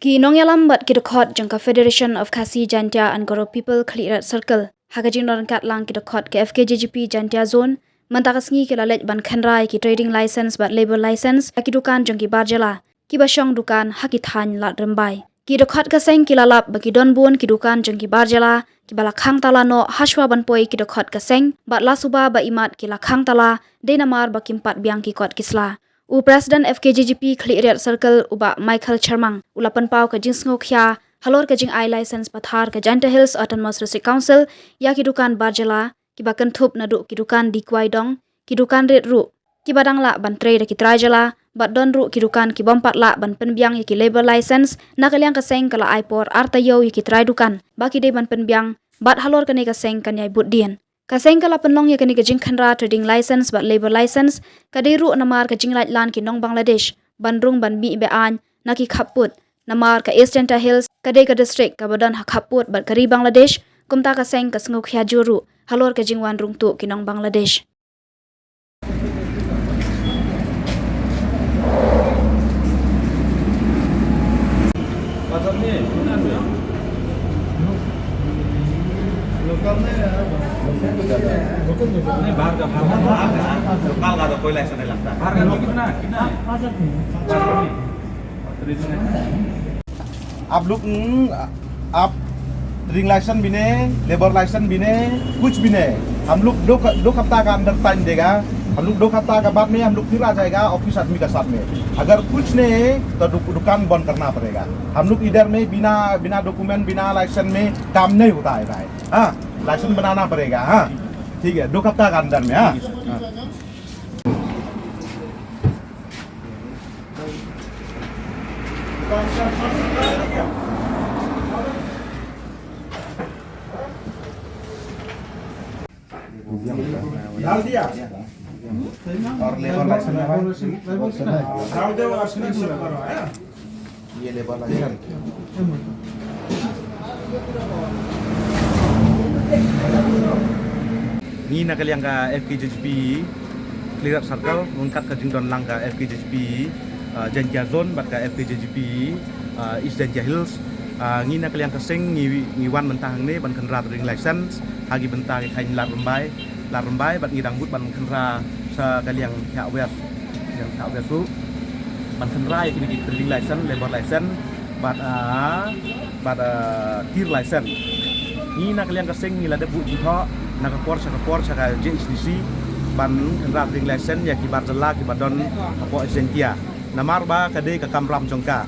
Ki nongyalam bat kidokot jangka Federation of Khasi Jantia and Goro People Clearat Circle. Hagajing non kat lang kidokot ke FKJGP Jantia Zone. Mantakasngi ki lalet ban khanrai ki trading license bat labor license ki dukan jangki barjala. Ki basyong dukan haki than lat rembai. Ki dokot ka seng ki lalap bagi don bun ki dukan jangki barjala. Ki balakhang tala no haswa ban poi ki dokot ka seng bat lasuba ba imat ki lakhang tala denamar bakimpat biang ki kot kisla. U President FKJGP Clearat Circle uba Michael Charmang ulapan pau ka jing sngo khya halor ka jing I license pathar ka Janta Hills Autonomous District Council ya ki dukan barjala ki bakan thup na du ki dukan dikwai dong ki dukan red ru ki badang la ban trade ki trajala bat don ru ki dukan ki bompat la ban penbiang ya ki labor license na kalyang ka seng kala aipor artayo ya ki trai dukan baki de ban penbiang bat halor ka ne ka seng kan yai buddian kaseng kala penlong ya kani kajing khanra trading license bat labor license kadiru namar kajing lait lan ki nong Bangladesh bandrung ban mi be an naki khaput namar ka East Janta Hills kadai ka district ka badan khaput bat kari Bangladesh kumta kaseng ka sngu khya juru halor kajing wan rung tu ki nong Bangladesh. नहीं बाहर का लोकल का तो कोई लाइसेंस नहीं लगता बाहर का लोग कितना आप लोग आप ड्रिंग लाइसेंस भी नहीं लेबर लाइसेंस भी नहीं कुछ भी नहीं हम लोग दो हफ्ता का अंदर टाइम देगा हम लोग 2 हफ्ता के बाद में हम लोग फिर आ जाएगा ऑफिस आदमी के साथ में अगर कुछ नहीं तो दुकान बंद करना पड़ेगा हम लोग इधर में बिना डॉक्यूमेंट बिना लाइसेंस में काम नहीं होता है भाई हाँ लाइसेंस बनाना पड़ेगा हाँ ठीक है 2 हफ्ता का अंदर में हाँ डाल दिया और लेबर लाइसेंस डाल दो ये labour license ni nak kalian ka FKJGP Clearat Circle mengkat ka jingdon lang ka FKJGP Jantia Zone bat ka FKJGP East Janta Hills ngi nak kalian ka sing ngi wan mentang ni ban khanra trading license hagi bentang kain lar rembai bat ngi dangbut ban khanra sa kalian ya wet yang ya wet su ban khanra ya kini trading license labor license bat gear license ni nak kalian ka sing ngi la debu tho nak Porsche ka JHDC ban khanra trading license ya ki barjala ki badon apo Agentia namar ba kade ka kamram jongka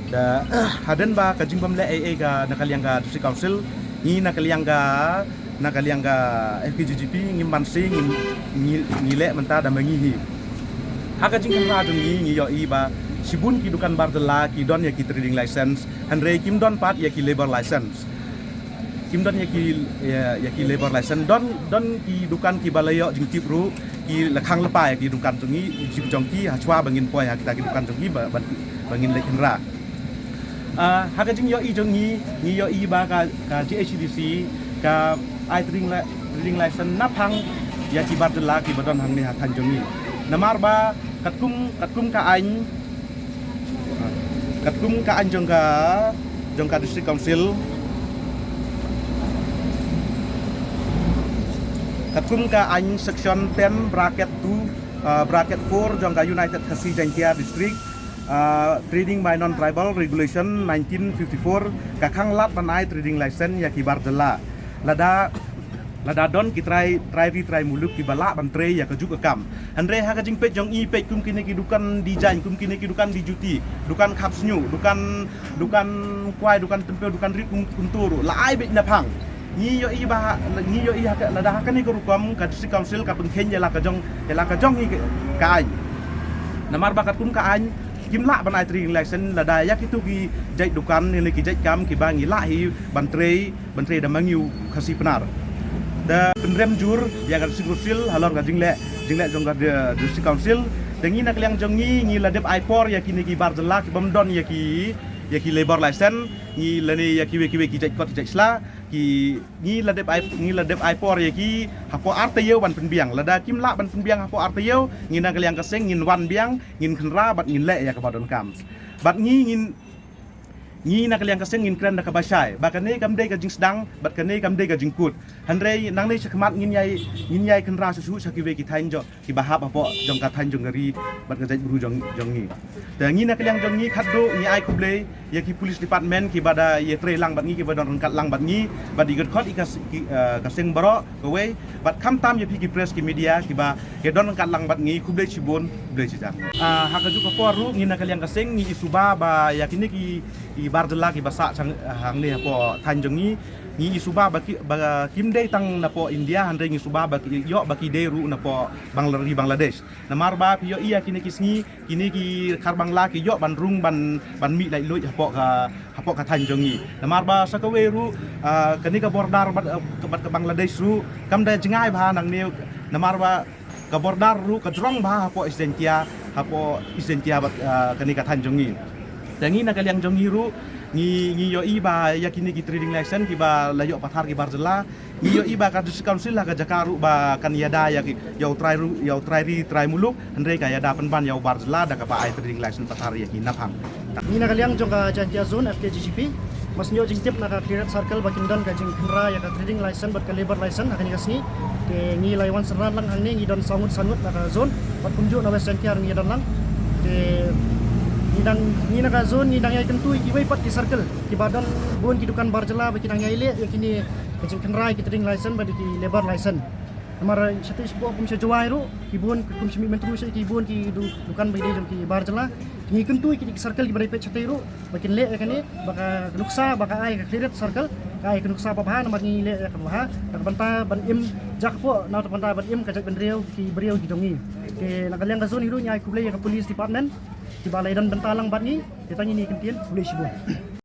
da haden ba ka jingbam le AA ka nakaliang ka district council ni nakaliang ka FKJGP ngim mansing ngi le menta da mangi hi haka jing kan ra ngi yo i ba sibun ki dukan barjala ki don ya ki trading license hanre kim don pat ya ki labor license kim don ya ki labor license don ki dukan ki balayo jing tipru ki lakhang lepa ya ki dukan tungi jing jongki hachwa bangin poi ha kita ki dukan tungi bangin le khenra haka jing yo i jongi ni yo i ba ka JHDC ka I trading license napang ya ki barjala ki badon hang ni ha than jongi namar ba katkum ka an jongka district council katkum ka an section 10 bracket 2 bracket 4 jongka United Khasi Jantia district trading by non-tribal regulation 1954 kakang lat banai trading license ya ki barjala lada don ki try muluk ki bala bantre ya kejuk kam andre ha kajing pet jong i pet kum kini ki dukan design kum kini ki dukan di juti dukan kapsnyu dukan kwai dukan tempel dukan ri kum turu la ai bet na phang ni yo i ha lada ha kani ko rukom ka district council ka pengkhen ya la ka jong hi ka ai namar bakat kum ka ai kimla banai trading license lada yak itu ki jai dukan ni ki jai kam ki bangi la hi bantre da mangiu khasi penar da penrem jur ya ga sigrusil halor ga jingle jong ga district council dengi nak liang jongi ngi la dep aipor ya kini ki barjala ki bomdon ya ki labor license ngi lani ya ki ki jai kot jai sla ki ngi la dep aipor ya ki hapo artayeu ban penbiang lada kimla ban penbiang hapo artayeu ngi nak liang kaseng ngin wan biang ngin khenra bat ngin le ya ka badon kam bat ngin ngi nak liang kaseng ngin kran nak basai bakane kam dei ka jing sedang bakane kam dei ka jing kut handrei nang nei chakmat ngin yai kan ra su sakiwe ki thain jo ki bahap apo jong ka thain jong ngari bat ka jai buru jong ngi ta ngi nak liang jong ngi khatdo ngi ai kuble ya ki police department ki bada ye tre lang bat ngi ki badon rangkat lang bat ngi bat digot khot ikas kaseng baro kowe bat kam tam ye pi ki press ki media ki ba ke don rangkat lang bat ngi kuble chibon kuble chijang hakaju ka poru ngi nak liang kaseng ngi isuba ba yakini ki bardela ki basa hang ni apo tanjongi ngi suba baki kimdei tang napo India handre ngi suba baki yo baki deru napo Bangladesh namar ba yo iya kini kisngi kini ki karbangla ki yo bandrung ban mi lai luj apo ka tanjongi namar ba sakaweru kani ka bordar bat ke Bangladesh ru kamda jengai ba nang ni namar ba ka bordar ru ka drong ba apo isentia bat kani ka tanjongi dangi nak liang jong hiru ngi yo iba yakini ki trading license ki ba layo pathar ki barjela ngi yo iba ka dis council la ka jakaru ba kan yada ya ki yo try muluk andre ka yada penban yo barjela da ka ba ai trading license pathar ya ki naphang ngi nak liang jong ka Jantia zone FKGGP mas nyo jing tip nak clearance circle bakin dan ka jing khenra ya ka trading license bat ka labor license akan kasni te ngi laiwan seran lang ang ngi don sangut nak ka zone bat kunju na West Jantia ngi dan lang te ni nak zone ni dang yai tentu ki wei pat ki circle ki badan bon ki dukan barjela baki dang yai le yakini kecing kenrai ki trading license bagi ki labor license amar sate sebuah kum se jawai ru ki bon kum semi mentru se ki bon ki dukan bagi jom ki barjela ni kentu ki circle ki bari pet sate ru baki le yakini baka nuksa baka ai ka clear circle kai ka nuksa pa na mari le ka ha tak banta ban im jak po na tak banta ban im ka jak ban riau ki jongi ke nak liang ka zone hiru nyai kuble ya ka police department di balai dan bentalang bat ni kita ni kentien boleh sibuk